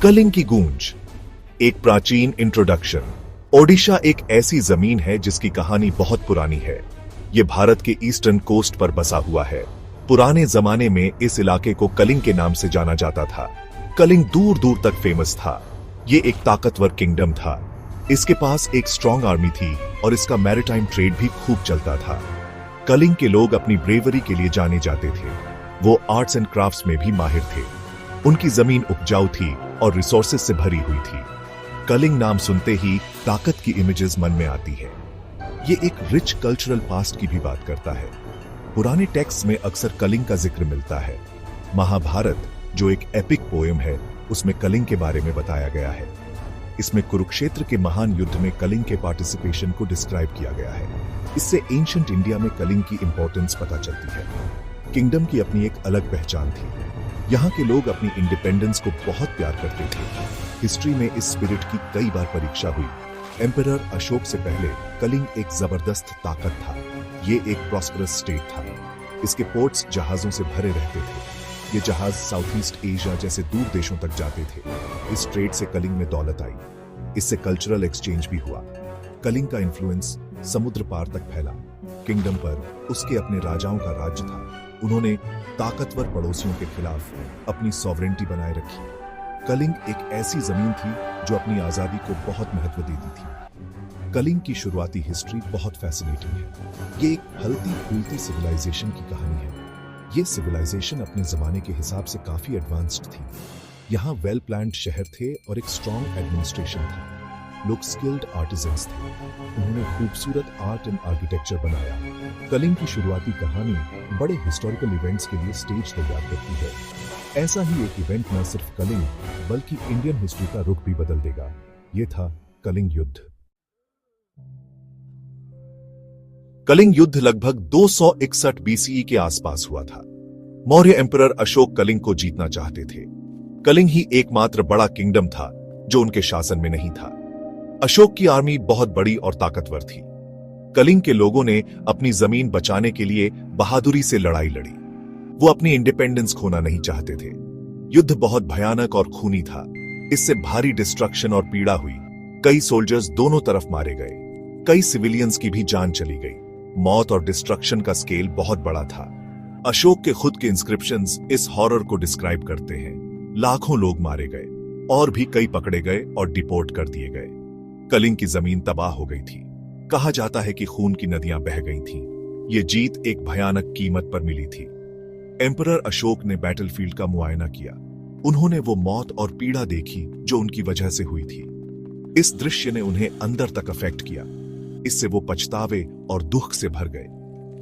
कलिंग की गूंज। एक प्राचीन इंट्रोडक्शन। ओडिशा एक ऐसी जमीन है जिसकी कहानी बहुत पुरानी है। ये भारत के ईस्टर्न कोस्ट पर बसा हुआ है। पुराने जमाने में इस इलाके को कलिंग के नाम से जाना जाता था। कलिंग दूर दूर तक फेमस था। ये एक ताकतवर किंगडम था। इसके पास एक स्ट्रॉन्ग आर्मी थी और इसका मैरिटाइम ट्रेड भी खूब चलता था। कलिंग के लोग अपनी ब्रेवरी के लिए जाने जाते थे। वो आर्ट्स एंड क्राफ्ट्स में भी माहिर थे। उनकी जमीन उपजाऊ थी और रिसोर्सेज से भरी हुई थी। कलिंग नाम सुनते ही ताकत की इमेजेस मन में आती है। ये एक रिच कल्चरल पास्ट की भी बात करता है। पुराने टेक्स्ट में अक्सर कलिंग का जिक्र मिलता है। महाभारत, जो एक एपिक पोएम है, उसमें कलिंग के बारे में बताया गया है। इसमें कुरुक्षेत्र के महान युद्ध में कलिंग के पार्टिसिपेशन को डिस्क्राइब किया गया है। इससे एंशिएंट इंडिया में कलिंग की इंपॉर्टेंस पता चलती है। किंगडम की अपनी एक अलग पहचान थी। यहाँ के लोग अपनी इंडिपेंडेंस को बहुत प्यार करते थे। हिस्ट्री में इस स्पिरिट की कई बार परीक्षा हुई। एम्परर अशोक से पहले कलिंग एक जबरदस्त ताकत था। ये एक प्रॉस्परस स्टेट था। इसके पोर्ट्स जहाजों से भरे रहते थे। ये जहाज साउथ ईस्ट एशिया जैसे दूर देशों तक जाते थे। इस ट्रेड से कलिंग में दौलत आई। इससे कल्चरल एक्सचेंज भी हुआ। कलिंग का इन्फ्लुएंस समुद्र पार तक फैला। किंगडम पर उसके अपने राजाओं का राज्य था। उन्होंने ताकतवर पड़ोसियों के खिलाफ अपनी सॉवरेंटी बनाए रखी। कलिंग एक ऐसी जमीन थी जो अपनी आजादी को बहुत महत्व देती थी। कलिंग की शुरुआती हिस्ट्री बहुत फैसिनेटिंग है। ये एक फलती फूलती सिविलाइजेशन की कहानी है। ये सिविलाइजेशन अपने जमाने के हिसाब से काफी एडवांस्ड थी। यहाँ वेल प्लान्ड शहर थे और एक स्ट्रॉन्ग एडमिनिस्ट्रेशन था। लोग स्किल्ड आर्टिजन्स थे। उन्होंने खूबसूरत आर्ट एंड आर्किटेक्चर बनाया। कलिंग की शुरुआती कहानी बड़े हिस्टोरिकल इवेंट्स के लिए स्टेज तैयार करती है। ऐसा ही एक इवेंट न सिर्फ कलिंग बल्कि इंडियन हिस्ट्री का रुख भी बदल देगा। ये था कलिंग युद्ध। कलिंग युद्ध लगभग 261 बीसीई के आसपास हुआ था। मौर्य एम्परर अशोक कलिंग को जीतना चाहते थे। कलिंग ही एकमात्र बड़ा किंगडम था जो उनके शासन में नहीं था। अशोक की आर्मी बहुत बड़ी और ताकतवर थी। कलिंग के लोगों ने अपनी जमीन बचाने के लिए बहादुरी से लड़ाई लड़ी। वो अपनी इंडिपेंडेंस खोना नहीं चाहते थे। युद्ध बहुत भयानक और खूनी था। इससे भारी डिस्ट्रक्शन और पीड़ा हुई। कई सोल्जर्स दोनों तरफ मारे गए। कई सिविलियंस की भी जान चली गई। मौत और डिस्ट्रक्शन का स्केल बहुत बड़ा था। अशोक के खुद के इंस्क्रिप्शंस इस हॉरर को डिस्क्राइब करते हैं। लाखों लोग मारे गए और भी कई पकड़े गए और डिपोर्ट कर दिए गए। कलिंग की जमीन तबाह हो गई थी। कहा जाता है कि खून की नदियां बह गई थीं। ये जीत एक भयानक कीमत पर मिली थी। एम्परर अशोक ने बैटलफील्ड का मुआयना किया। उन्होंने वो मौत और पीड़ा देखी जो उनकी वजह से हुई थी। इस दृश्य ने उन्हें अंदर तक अफेक्ट किया। इससे वो पछतावे और दुख से भर गए।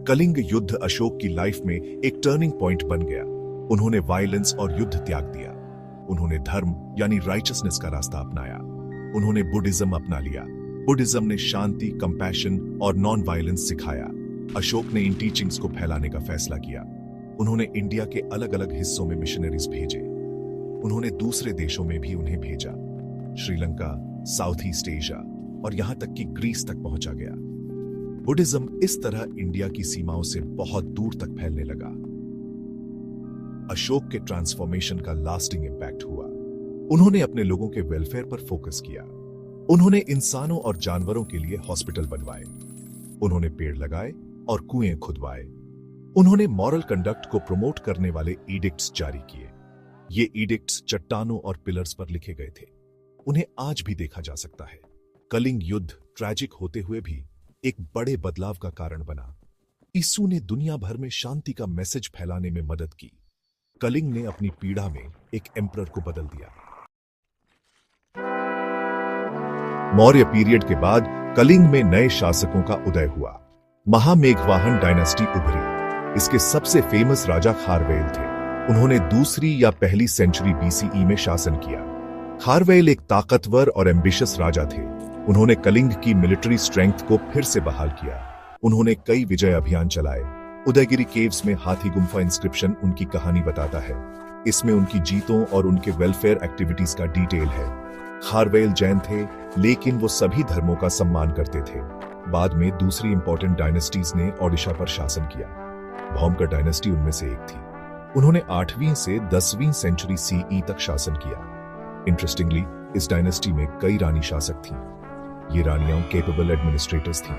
कलिंग युद्ध अशोक की लाइफ में एक टर्निंग पॉइंट बन गया। उन्होंने वायलेंस और युद्ध त्याग दिया। उन्होंने धर्म यानी राइचसनेस का रास्ता अपनाया। उन्होंने बुद्धिज्म अपना लिया। बुद्धिज्म ने शांति, कंपैशन और नॉन वायलेंस सिखाया। अशोक ने इन टीचिंग्स को फैलाने का फैसला किया। उन्होंने इंडिया के अलग अलग हिस्सों में मिशनरीज भेजे। उन्होंने दूसरे देशों में भी उन्हें भेजा। श्रीलंका, साउथ ईस्ट एशिया और यहां तक कि ग्रीस तक पहुंचा गया। बुद्धिज्म इस तरह इंडिया की सीमाओं से बहुत दूर तक फैलने लगा। अशोक के ट्रांसफॉर्मेशन का लास्टिंग इंपैक्ट हुआ। उन्होंने अपने लोगों के वेलफेयर पर फोकस किया। उन्होंने इंसानों और जानवरों के लिए हॉस्पिटल बनवाए। उन्होंने पेड़ लगाए और कुएं खुदवाए। उन्होंने मॉरल कंडक्ट को प्रमोट करने वाले एडिक्ट्स जारी किए। ये एडिक्ट्स चट्टानों और पिलर्स पर लिखे गए थे। उन्हें आज भी देखा जा सकता है। कलिंग युद्ध ट्रैजिक होते हुए भी एक बड़े बदलाव का कारण बना। यीशु ने दुनिया भर में शांति का मैसेज फैलाने में मदद की। कलिंग ने अपनी पीड़ा में एक एम्परर को बदल दिया। मौर्य पीरियड के बाद कलिंग में नए शासकों का उदय हुआ। महामेघवाहन डायनेस्टी उभरी। इसके सबसे फेमस राजा खारवेल थे। उन्होंने दूसरी या पहली सेंचुरी बीसीई में शासन किया। खारवेल एक ताकतवर और एम्बिशियस राजा थे। उन्होंने कलिंग की मिलिट्री स्ट्रेंथ को फिर से बहाल किया। उन्होंने कई विजय अभियान चलाए। उदयगिरी केव्स में हाथी गुम्फा इंस्क्रिप्शन उनकी कहानी बताता है। इसमें उनकी जीतों और उनके वेलफेयर एक्टिविटीज का डिटेल है। खारवेल जैन थे, लेकिन वो सभी धर्मों का सम्मान करते थे। बाद में दूसरी इंपॉर्टेंट डायनेस्टीज ने ओडिशा पर शासन किया। भौमकर डायनेस्टी उनमें से एक थी। उन्होंने 8वीं से 10वीं सेंचुरी सीई तक शासन किया। इंटरेस्टिंगली, इस डायनेस्टी में कई रानी शासक थीं। ये रानियां कैपेबल एडमिनिस्ट्रेटर्स थीं।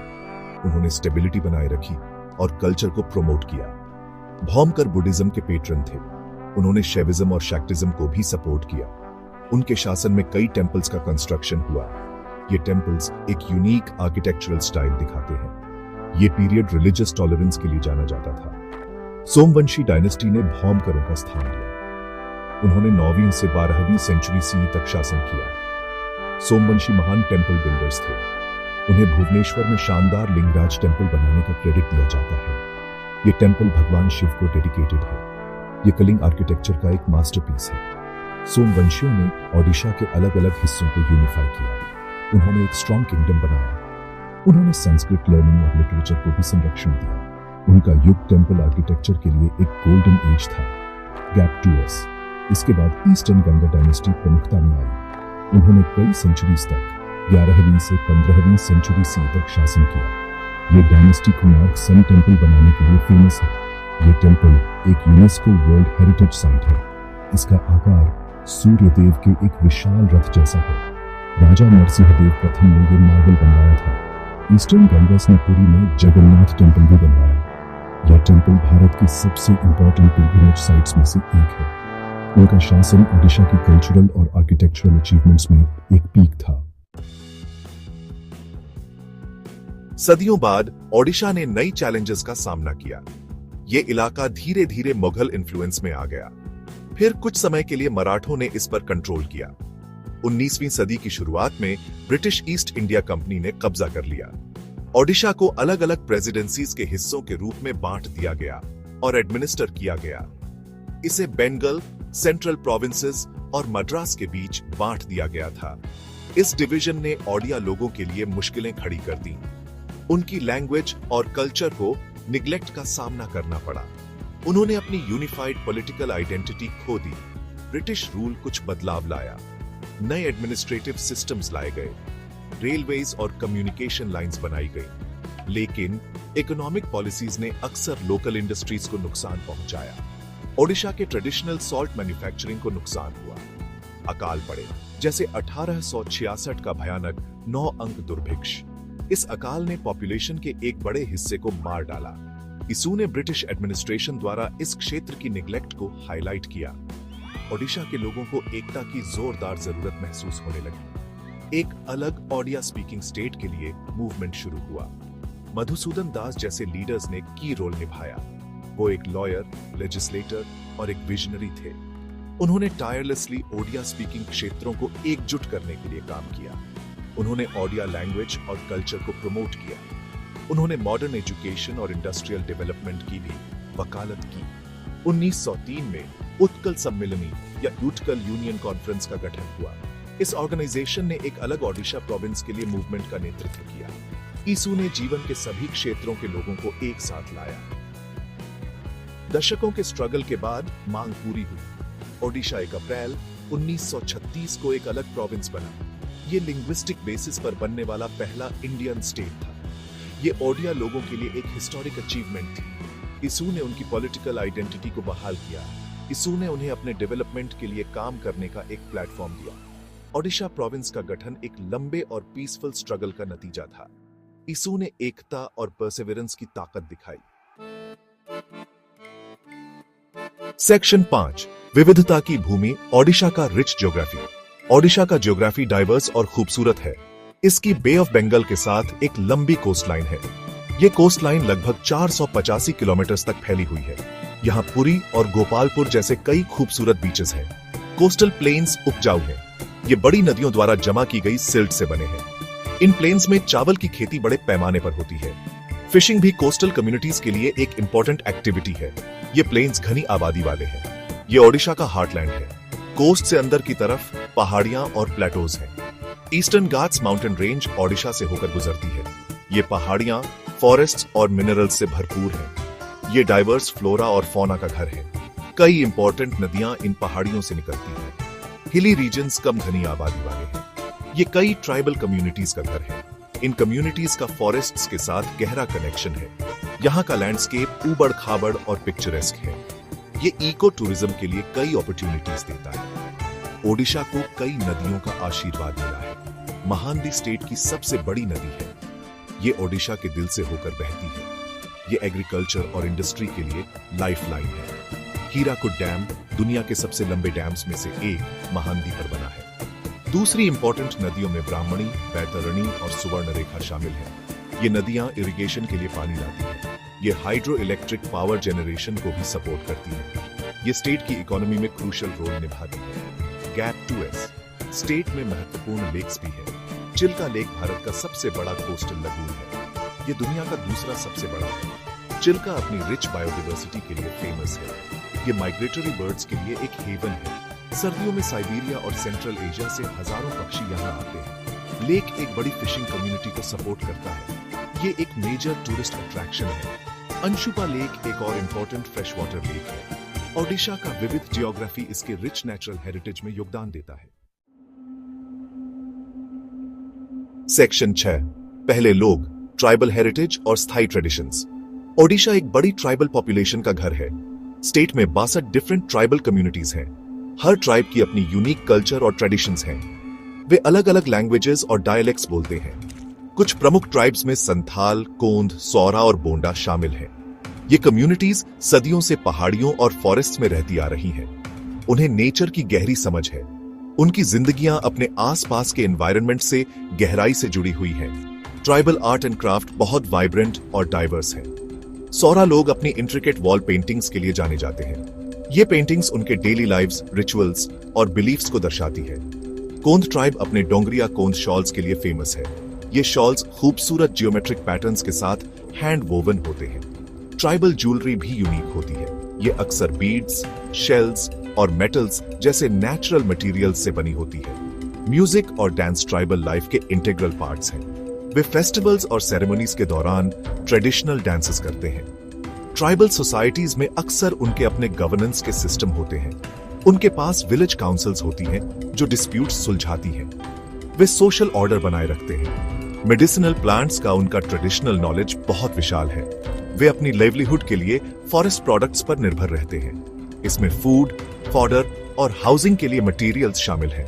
उन्होंने स्टेबिलिटी बनाए रखी और कल्चर को प्रमोट किया। भौमकर बुद्धिज्म के पेट्रन थे। उन्होंने शैविज्म और शैक्टिज्म को भी सपोर्ट किया। उनके शासन में कई टेम्पल्स का कंस्ट्रक्शन हुआ। ये टेम्पल्स एक यूनिक आर्किटेक्चरल स्टाइल दिखाते हैं। ये पीरियड रिलीजियस टॉलरेंस के लिए जाना जाता था। सोमवंशी डायनेस्टी ने भौमकरों का स्थान लिया। उन्होंने 9वीं से 12वीं सेंचुरी सी तक शासन किया। सोमवंशी महान टेम्पल बिल्डर्स थे। उन्हें भुवनेश्वर में शानदार लिंगराज टेम्पल बनाने का क्रेडिट दिया जाता है। ये टेम्पल भगवान शिव को डेडिकेटेड है। ये कलिंग आर्किटेक्चर का एक मास्टरपीस है। सोमवंशियों ने ओडिशा के अलग अलग हिस्सों को यूनिफाई किया। उन्होंने एक स्ट्रॉन्ग किंगडम बनाया। उन्होंने संस्कृत लर्निंग और लिटरेचर को भी संरक्षण दिया। उनका युग टेम्पल आर्किटेक्चर के लिए एक गोल्डन एज था। गैप टू अस। इसके बाद ईस्टर्न गंगा डायनेस्टी प्रमुखता में आई। उन्होंने कई सेंचुरीज तक 11वीं से 15वीं सेंचुरी सी तक शासन किया। ये डायनेस्टी कोणार्क सन टेम्पल बनाने के लिए फेमस है। ये टेम्पल एक यूनेस्को वर्ल्ड हेरिटेज साइट है। इसका आकार सूर्य देव के एक विशाल रथ जैसा है। राजा नरसिंहदेव प्रथम ने यह मार्बल बनवाया था। ईस्टर्न गंगास ने पुरी में जगन्नाथ टेम्पल भी बनवाया। यह टेम्पल भारत की सबसे इंपॉर्टेंट पिलग्रिमेज साइट्स में से एक है। उनका शासन ओडिशा की कल्चरल और आर्किटेक्चरल अचीवमेंट्स में एक पीक था। सदियों बाद ओडिशा ने नई चैलेंजेस का सामना किया। ये इलाका धीरे धीरे मुगल इन्फ्लुएंस में आ गया। फिर कुछ समय के लिए मराठों ने इस पर कंट्रोल किया। 19वीं सदी की शुरुआत में ब्रिटिश ईस्ट इंडिया कंपनी ने कब्जा कर लिया। ओडिशा को अलग अलग प्रेसिडेंसीज के हिस्सों के रूप में बांट दिया गया और एडमिनिस्टर किया गया। इसे बेंगल, सेंट्रल प्रोविंसेस और मद्रास के बीच बांट दिया गया था। इस डिवीजन ने ओडिया लोगों के लिए मुश्किलें खड़ी कर दी। उनकी लैंग्वेज और कल्चर को निग्लेक्ट का सामना करना पड़ा। उन्होंने अपनी यूनिफाइड पॉलिटिकल आइडेंटिटी खो दी। ब्रिटिश रूल कुछ बदलाव लाया। नए एडमिनिस्ट्रेटिव सिस्टम्स लाए गए। रेलवेज और कम्युनिकेशन लाइंस बनाई गई। लेकिन इकोनॉमिक पॉलिसीज ने अक्सर लोकल इंडस्ट्रीज को नुकसान पहुंचाया। ओडिशा के ट्रेडिशनल सॉल्ट मैन्युफैक्चरिंग को नुकसान हुआ। अकाल पड़े, जैसे 1866 का भयानक 9 अंक दुर्भिक्ष। इस अकाल ने पॉपुलेशन के एक बड़े हिस्से को मार डाला। इसू ने ब्रिटिश एडमिनिस्ट्रेशन द्वारा इस क्षेत्र की निग्लेक्ट को हाईलाइट किया। ओडिशा के लोगों को एकता की जोरदार जरूरत महसूस होने लगी। एक अलग ओडिया स्पीकिंग स्टेट के लिए मूवमेंट शुरू हुआ। मधुसूदन दास जैसे लीडर्स ने की रोल निभाया। वो एक लॉयर, लेजिस्लेटर और एक विजनरी थे। उन्होंने टायरलेसली ओडिया स्पीकिंग क्षेत्रों को एकजुट करने के लिए काम किया। उन्होंने ओडिया लैंग्वेज और कल्चर को प्रमोट किया। उन्होंने मॉडर्न एजुकेशन और इंडस्ट्रियल डेवलपमेंट की भी वकालत की। 1903 में उत्कल सम्मेलनी या उत्कल यूनियन कॉन्फ्रेंस का गठन हुआ। इस ऑर्गेनाइजेशन ने एक अलग ओडिशा प्रोविंस के लिए मूवमेंट का नेतृत्व किया। ईसू ने जीवन के सभी क्षेत्रों के लोगों को एक साथ लाया। दशकों के स्ट्रगल के बाद मांग पूरी हुई। ओडिशा 1 अप्रैल 1936 को एक अलग प्रोविंस बना। ये लिंग्विस्टिक बेसिस पर बनने वाला पहला इंडियन स्टेट था। ये ओडिया लोगों के लिए एक हिस्टोरिक अचीवमेंट थी। इसू ने उनकी पॉलिटिकल आइडेंटिटी को बहाल किया। इसू ने उन्हें अपने डेवलपमेंट के लिए काम करने का एक प्लेटफॉर्म दिया। ओडिशा प्रोविंस का गठन एक लंबे और पीसफुल स्ट्रगल का नतीजा था। इसू ने एकता और परसेवरेंस की ताकत दिखाई। सेक्शन 5, विविधता की भूमि, ओडिशा का रिच ज्योग्राफी। ओडिशा का ज्योग्राफी डाइवर्स और खूबसूरत है। इसकी बे ऑफ बंगाल के साथ एक लंबी कोस्टलाइन है। ये कोस्टलाइन लगभग 485 किलोमीटर तक फैली हुई है। यहाँ पुरी और गोपालपुर जैसे कई खूबसूरत बीचेस हैं। कोस्टल प्लेन्स उपजाऊ हैं। ये बड़ी नदियों द्वारा जमा की गई सिल्ट से बने हैं। इन प्लेन्स में चावल की खेती बड़े पैमाने पर होती है। फिशिंग भी कोस्टल कम्युनिटीज के लिए एक इंपॉर्टेंट एक्टिविटी है। ये प्लेन्स घनी आबादी वाले हैं। ये ओडिशा का हार्टलैंड है। कोस्ट से अंदर की तरफ पहाड़ियां और प्लेटोज हैं। Eastern Ghats mountain range Odisha से होकर गुजरती है। ये पहाड़ियां फॉरेस्ट्स और मिनरल्स से भरपूर हैं। ये डाइवर्स फ्लोरा और फौना का घर है। कई इंपॉर्टेंट नदियां इन पहाड़ियों से निकलती हैं। हिली रीजन्स कम घनी आबादी वाले हैं। ये कई ट्राइबल कम्युनिटीज का घर है। इन कम्युनिटीज का फॉरेस्ट्स के साथ गहरा कनेक्शन है। यहाँ का लैंडस्केप ऊबड़ खाबड़ और पिक्चरेस्क है। ये इको टूरिज्म के लिए कई अपॉर्चुनिटीज देता है। ओडिशा को कई नदियों का आशीर्वाद मिला है। महानदी स्टेट की सबसे बड़ी नदी है। ये ओडिशा के दिल से होकर बहती है। ये एग्रीकल्चर और इंडस्ट्री के लिए लाइफलाइन है। हीराकुड डैम दुनिया के सबसे लंबे डैम्स में से एक महानदी पर बना है। दूसरी इंपॉर्टेंट नदियों में ब्राह्मणी, बैतरणी और सुवर्णरेखा शामिल है। ये नदियां इरिगेशन के लिए पानी लाती हैं। ये हाइड्रो इलेक्ट्रिक पावर जनरेशन को भी सपोर्ट करती है। ये स्टेट की इकोनॉमी में क्रूशियल रोल निभाती है। गैप 2S स्टेट में महत्वपूर्ण लेक्स भी है। चिल्का लेक भारत का सबसे बड़ा कोस्टल लगून है। ये दुनिया का दूसरा सबसे बड़ा है। चिल्का अपनी रिच बायोडाइवर्सिटी के लिए फेमस है। ये माइग्रेटरी बर्ड्स के लिए एक हेवन है। सर्दियों में साइबेरिया और सेंट्रल एशिया से हजारों पक्षी यहाँ आते हैं। लेक एक बड़ी फिशिंग कम्युनिटी को सपोर्ट करता है। ये एक मेजर टूरिस्ट अट्रैक्शन है। अंशुपा लेक एक और इम्पोर्टेंट फ्रेश वाटर लेक है। ओडिशा का विविध जियोग्राफी इसके रिच नेचुरल हेरिटेज में योगदान देता है। सेक्शन 6 पहले लोग, ट्राइबल हेरिटेज और स्थायी ट्रेडिशंस। ओडिशा एक बड़ी ट्राइबल पॉपुलेशन का घर है। स्टेट में 62 डिफरेंट ट्राइबल कम्युनिटीज हैं। हर ट्राइब की अपनी यूनिक कल्चर और ट्रेडिशंस हैं। वे अलग अलग लैंग्वेजेस और डायलेक्ट्स बोलते हैं। कुछ प्रमुख ट्राइब्स में संथाल, कोंद, सौरा और बोंडा शामिल हैं। ये कम्युनिटीज सदियों से पहाड़ियों और फॉरेस्ट में रहती आ रही हैं। उन्हें नेचर की गहरी समझ है। उनकी जिंदगियां अपने आसपास के एनवायरनमेंट से गहराई से जुड़ी हुई हैं। ट्राइबल आर्ट एंड क्राफ्ट बहुत वाइब्रेंट और डाइवर्स है। सौरा लोग अपनी इंट्रिकेट वॉल पेंटिंग्स के लिए जाने जाते हैं। ये पेंटिंग्स उनके डेली लाइव्स, रिचुअल्स और बिलीफ्स को दर्शाती है। कोंद ट्राइब अपने डोंगरिया कोंद शॉल्स के लिए फेमस है। ये शॉल्स खूबसूरत जियोमेट्रिक पैटर्न्स के साथ हैंड वोवन होते हैं। ट्राइबल ज्वेलरी भी यूनिक होती है। ये अक्सर बीड्स, शेल्स और मेटल्स जैसे नेचुरल मटेरियल्स से बनी होती है। म्यूजिक और डांस ट्राइबल लाइफ के इंटीग्रल पार्ट्स हैं। वे फेस्टिवल्स और सेरेमनीज के दौरान ट्रेडिशनल डांसेस करते हैं। ट्राइबल सोसाइटीज में अक्सर उनके अपने गवर्नेंस के सिस्टम होते हैं। उनके पास विलेज काउंसिल्स होती हैं जो डिस्प्यूट्स सुलझाती हैं। वे सोशल ऑर्डर बनाए रखते हैं। मेडिसिनल प्लांट्स का उनका ट्रेडिशनल नॉलेज बहुत विशाल है। वे अपनी लाइवलीहुड के लिए फॉरेस्ट प्रोडक्ट्स पर निर्भर रहते हैं। इसमें फूड, फॉडर और हाउसिंग के लिए मटेरियल्स शामिल हैं।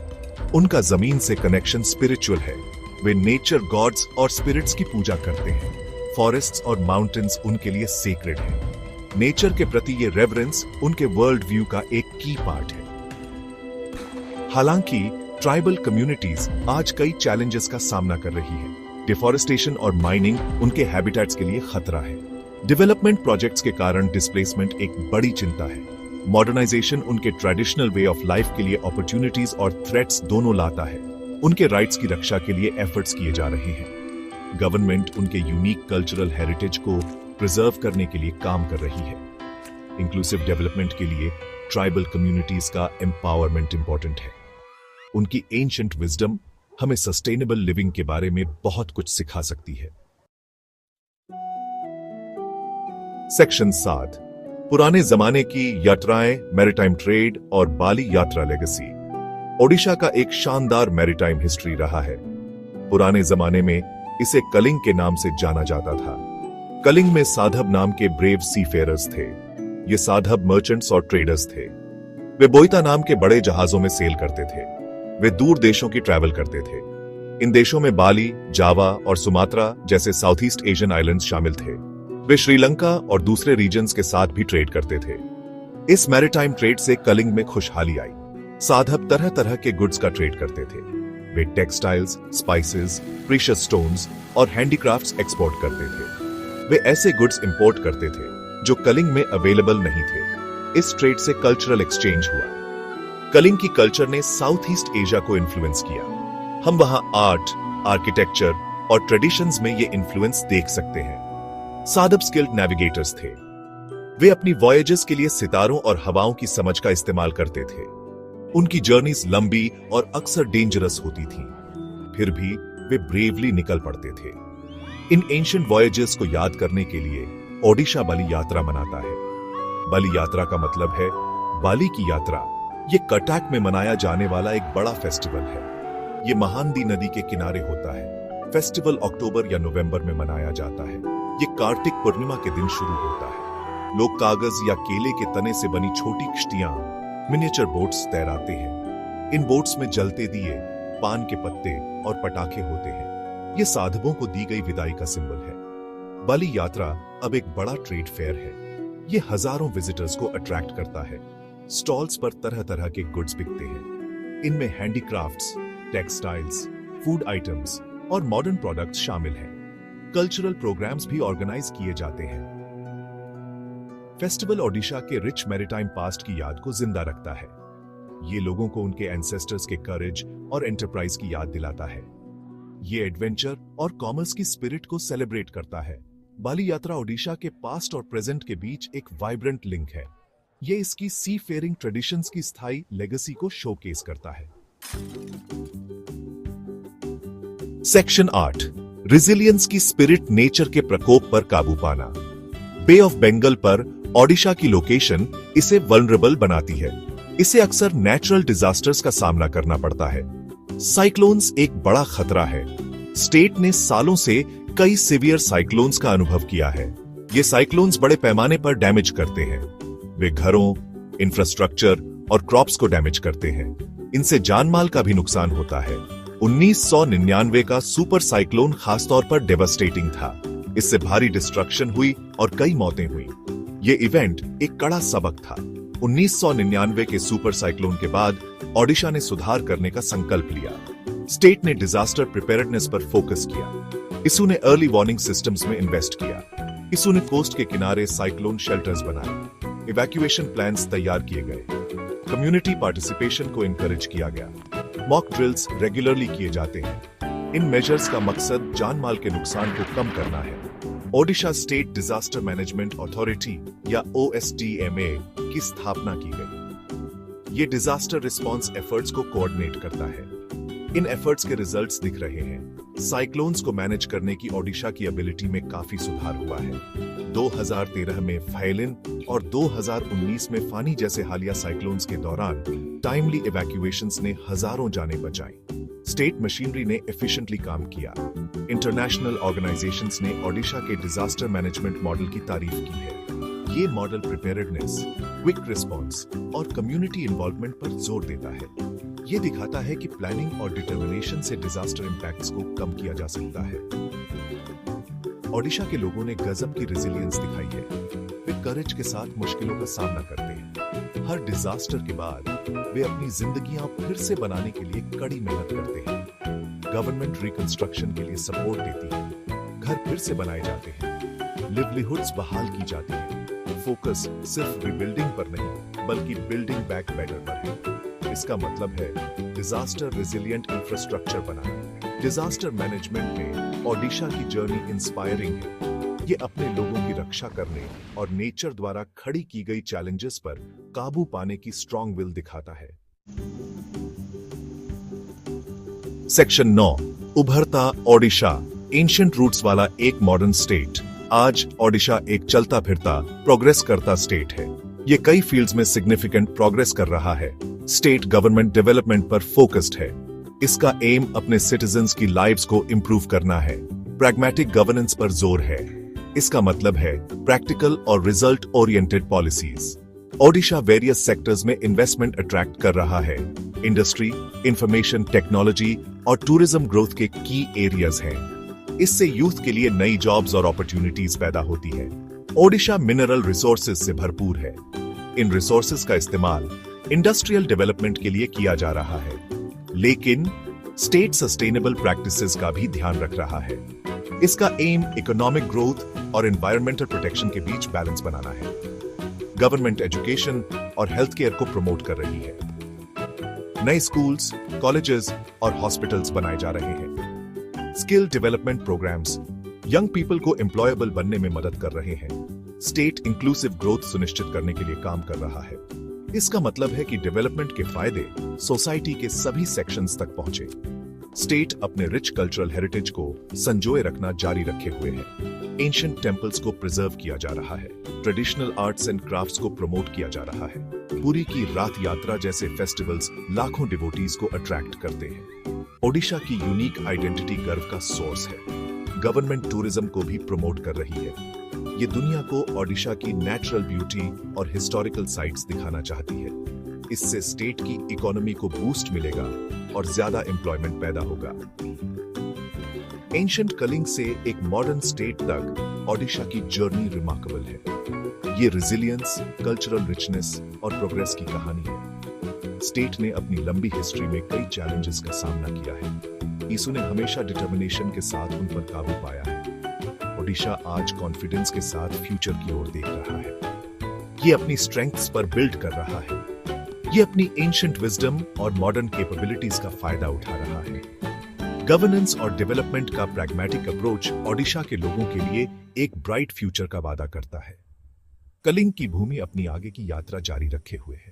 उनका जमीन से कनेक्शन स्पिरिचुअल है। वे नेचर गॉड्स और स्पिरिट्स की पूजा करते हैं। फॉरेस्ट्स और माउंटेन्स उनके लिए सेक्रेड हैं। नेचर के प्रति ये रेवरेंस उनके वर्ल्ड व्यू का एक की पार्ट है। हालांकि ट्राइबल कम्युनिटीज आज कई चैलेंजेस का सामना कर रही है। डिफॉरेस्टेशन और माइनिंग उनके हैबिटेट्स के लिए खतरा है। डेवलपमेंट प्रोजेक्ट्स के कारण डिस्प्लेसमेंट एक बड़ी चिंता है। मॉडर्नाइजेशन उनके ट्रेडिशनल वे ऑफ लाइफ के लिए अपॉर्चुनिटीज और थ्रेट्स दोनों लाता है। उनके राइट्स की रक्षा के लिए एफर्ट्स किए जा रहे हैं। गवर्नमेंट उनके यूनिक कल्चरल हेरिटेज को प्रिजर्व करने के लिए काम कर रही है। इंक्लूसिव डेवलपमेंट के लिए ट्राइबल कम्युनिटीज का एम्पावरमेंट इंपॉर्टेंट है। उनकी एंशिएंट विजडम हमें सस्टेनेबल लिविंग के बारे में बहुत कुछ सिखा सकती है। सेक्शन 7 पुराने जमाने की यात्राएं, मैरीटाइम ट्रेड और बाली यात्रा लेगेसी। ओडिशा का एक शानदार मैरीटाइम हिस्ट्री रहा है। पुराने जमाने में इसे कलिंग के नाम से जाना जाता था। कलिंग में साधब नाम के ब्रेव सीफेयरर्स थे। ये साधब मर्चेंट्स और ट्रेडर्स थे। वे बोईता नाम के बड़े जहाजों में सेल करते थे। वे दूर देशों की ट्रैवल करते थे। इन देशों में बाली, जावा और सुमात्रा जैसे साउथ ईस्ट एशियन आइलैंड्स शामिल थे। वे श्रीलंका और दूसरे रीजन्स के साथ भी ट्रेड करते थे। इस मैरीटाइम ट्रेड से कलिंग में खुशहाली आई। साधब तरह तरह के गुड्स का ट्रेड करते थे। वे टेक्सटाइल्स, स्पाइसेस, प्रीशियस स्टोन्स और हैंडीक्राफ्ट्स एक्सपोर्ट करते थे। वे ऐसे गुड्स इंपोर्ट करते थे जो कलिंग में अवेलेबल नहीं थे। इस ट्रेड से कल्चरल एक्सचेंज हुआ। कलिंग की कल्चर ने साउथ ईस्ट एशिया को इन्फ्लुएंस किया। हम वहां आर्ट, आर्किटेक्चर और ट्रेडिशंस में ये इन्फ्लुएंस देख सकते हैं। साधब स्किल्ड नेविगेटर्स थे। वे अपनी वॉयजेस के लिए सितारों और हवाओं की समझ का इस्तेमाल करते थे। उनकी जर्नीज लंबी और अक्सर डेंजरस होती थी, फिर भी वे ब्रेवली निकल पड़ते थे। इन एंशिएंट वॉयजेस को याद करने के लिए ओडिशा बाली यात्रा मनाता है। बाली यात्रा का मतलब है बाली की यात्रा। ये कटक में मनाया जाने वाला एक बड़ा फेस्टिवल है। ये महानदी नदी के किनारे होता है। फेस्टिवल अक्टूबर या नवंबर में मनाया जाता है। ये कार्तिक पूर्णिमा के दिन शुरू होता है। लोग कागज या केले के तने से बनी छोटी किश्तियां, मिनिएचर बोट्स तैराते हैं। इन बोट्स में जलते दिए, पान के पत्ते और पटाखे होते हैं। ये साधुओं को दी गई विदाई का सिंबल है। बाली यात्रा अब एक बड़ा ट्रेड फेयर है। ये हजारों विजिटर्स को अट्रैक्ट करता है। स्टॉल्स पर तरह तरह के गुड्स बिकते हैं। इनमें हैंडीक्राफ्ट्स, टेक्सटाइल्स, फूड आइटम्स और मॉडर्न प्रोडक्ट्स शामिल हैं। कल्चरल प्रोग्राम्स भी ऑर्गेनाइज किए जाते हैं। फेस्टिवल ओडिशा के रिच मैरीटाइम पास्ट की याद को जिंदा रखता है। ये लोगों को उनके एंसेस्टर्स के करेज और एंटरप्राइज की याद दिलाता है। ये एडवेंचर और कॉमर्स की स्पिरिट को सेलिब्रेट करता है। बाली यात्रा ओडिशा के पास्ट और प्रेजेंट के बीच एक वाइब्रेंट लिंक है। ये इसकी सी फेयरिंग ट्रेडिशंस की स्थायी लेगेसी को शोकेस करता है। सेक्शन 8, रेजिलियंस की स्पिरिट, नेचर के प्रकोप पर काबू पाना। बे ऑफ बंगाल पर ओडिशा की लोकेशन इसे वल्नरेबल बनाती है। इसे अक्सर नेचुरल डिजास्टर्स का सामना करना पड़ता है। साइक्लोन्स एक बड़ा खतरा है। स्टेट ने सालों से कई सीवियर साइक्लोन्स का अनुभव किया है। ये साइक्लोन्स बड़े पैमाने पर डैमेज करते हैं। वे घरों, इंफ्रास्ट्रक्चर और क्रॉप्स को डैमेज करते हैं। इनसे जानमाल का भी नुकसान होता है। 1999 का सुपर साइक्लोन खासतौर पर डेवास्टेटिंग था। इससे भारी डिस्ट्रक्शन हुई और कई मौतें हुई। ये इवेंट एक कड़ा सबक था। 1999 के सुपर साइक्लोन के बाद ओडिशा ने सुधार करने का संकल्प लिया। स्टेट ने डिजास्टर प्रिपेयर्डनेस पर फोकस किया। इसू ने अर्ली वार्निंग सिस्टम्स में इन्वेस्ट किया। इसू ने कोस्ट के किनारे साइक्लोन शेल्टर्स बनाए। इवैक्यूएशन प्लान्स तैयार किए गए। कम्युनिटी पार्टिसिपेशन को इनकरेज किया गया। मॉक ड्रिल्स रेगुलरली किए जाते हैं। इन मेजर्स का मकसद जानमाल के नुकसान को कम करना है। Odisha state disaster management authority या OSDMA की स्थापना की गई। ये डिजास्टर रिस्पांस एफर्ट्स को कोऑर्डिनेट करता है। इन एफर्ट्स के रिजल्ट्स दिख रहे हैं। साइक्लोन्स को मैनेज करने की ओडिशा की एबिलिटी में काफी सुधार हुआ है। 2013 में फाइलिन और 2019 में फानी जैसे हालिया साइक्लोन्स के दौरान टाइमली इवैक्यूएशंस ने हजारों जानें बचाई। स्टेट मशीनरी ने एफिशिएंटली काम किया। इंटरनेशनल ऑर्गेनाइजेशंस ने ओडिशा के डिजास्टर मैनेजमेंट मॉडल की तारीफ की है। ये मॉडल प्रिपेयर्डनेस, क्विक रिस्पांस और कम्युनिटी इन्वॉल्वमेंट पर जोर देता है। ये दिखाता है कि प्लानिंग और डिटर्मिनेशन से डिजास्टर इंपैक्ट्स को कम किया जा सकता है। ओडिशा के लोगों ने गजब की रेजिलियंस दिखाई है। वे करेज के साथ मुश्किलों का सामना करते हैं। हर डिजास्टर के बाद वे अपनी जिंदगियां फिर से बनाने के लिए कड़ी मेहनत करते हैं। गवर्नमेंट रिकंस्ट्रक्शन के लिए सपोर्ट देती है। घर फिर से बनाए जाते हैं। लिवलीहुड्स बहाल की जाती है। फोकस सिर्फ रिबिल्डिंग पर नहीं बल्कि बिल्डिंग बैक बेटर पर है। इसका मतलब है डिजास्टर रेजिलिएंट इंफ्रास्ट्रक्चर बनाना। डिजास्टर मैनेजमेंट में ओडिशा की जर्नी इंस्पायरिंग है। ये अपने लोगों की रक्षा करने और नेचर द्वारा खड़ी की गई चैलेंजेस पर काबू पाने की स्ट्रॉन्ग विल दिखाता है। सेक्शन 9, उभरता ओडिशा, एंशिएंट रूट्स वाला एक मॉडर्न स्टेट। आज ओडिशा एक चलता फिरता प्रोग्रेस करता स्टेट है। ये कई फील्ड्स में सिग्निफिकेंट प्रोग्रेस कर रहा है। स्टेट गवर्नमेंट डेवलपमेंट पर फोकस्ड है। इसका एम अपने सिटीजन्स की लाइव्स को इंप्रूव करना है। प्रैग्मेटिक गवर्नेंस पर जोर है। इसका मतलब है प्रैक्टिकल और result oriented policies. Odisha various sectors में इन्वेस्टमेंट अट्रैक्ट कर रहा है। इंडस्ट्री, इंफॉर्मेशन टेक्नोलॉजी और टूरिज्म ग्रोथ के की एरियाज हैं। इससे यूथ के लिए नई जॉब्स और अपॉर्चुनिटीज पैदा होती है। ओडिशा मिनरल रिसोर्सेज से भरपूर है। इन रिसोर्सेज का इस्तेमाल इंडस्ट्रियल डेवलपमेंट के लिए किया जा रहा है, लेकिन स्टेट सस्टेनेबल प्रैक्टिसेस का भी ध्यान रख रहा है। इसका एम इकोनॉमिक ग्रोथ और एनवायरमेंटल प्रोटेक्शन के बीच बैलेंस बनाना है। गवर्नमेंट एजुकेशन और हेल्थ केयर को प्रमोट कर रही है। नए स्कूल्स, कॉलेजेस और हॉस्पिटल्स बनाए जा रहे हैं। Skill development programs young people को एम्प्लॉयबल बनने में मदद कर रहे हैं। स्टेट इंक्लूसिव ग्रोथ सुनिश्चित करने के लिए काम कर रहा है। इसका मतलब है कि डेवलपमेंट के फायदे सोसाइटी के सभी सेक्शंस तक पहुंचे। स्टेट अपने रिच कल्चरल हेरिटेज को संजोए रखना जारी रखे हुए है। एंशिएंट टेम्पल्स को प्रिजर्व किया जा रहा है। ट्रेडिशनल आर्ट्स एंड क्राफ्ट्स को प्रमोट किया जा रहा है। पुरी की रात यात्रा जैसे फेस्टिवल्स लाखों डिवोटीज को अट्रैक्ट करते हैं। ओडिशा की यूनिक आइडेंटिटी गर्व का सोर्स है। गवर्नमेंट टूरिज्म को भी प्रमोट कर रही है। ये दुनिया को ओडिशा की नेचुरल ब्यूटी और हिस्टोरिकल साइट्स दिखाना चाहती है। इससे स्टेट की इकोनॉमी को बूस्ट मिलेगा और ज्यादा एम्प्लॉयमेंट पैदा होगा। एंशिएंट कलिंग से एक मॉडर्न स्टेट तक ओडिशा की जर्नी रिमार्केबल है। ये रेजिलियंस, कल्चरल रिचनेस और प्रोग्रेस की कहानी है। स्टेट ने अपनी लंबी हिस्ट्री में कई चैलेंजेस का सामना किया है। ईसु ने हमेशा डिटर्मिनेशन के साथ उन पर काबू पाया है। ओडिशा आज कॉन्फिडेंस के साथ फ्यूचर की ओर देख रहा है। ये अपनी स्ट्रेंथ्स पर बिल्ड कर रहा है। ये अपनी एंशिएंट विजडम और मॉडर्न कैपेबिलिटीज का फायदा उठा रहा है। गवर्नेंस और डेवलपमेंट का प्रैग्मेटिक अप्रोच ओडिशा के लोगों के लिए एक ब्राइट फ्यूचर का वादा करता है। कलिंग की भूमि अपनी आगे की यात्रा जारी रखे हुए है।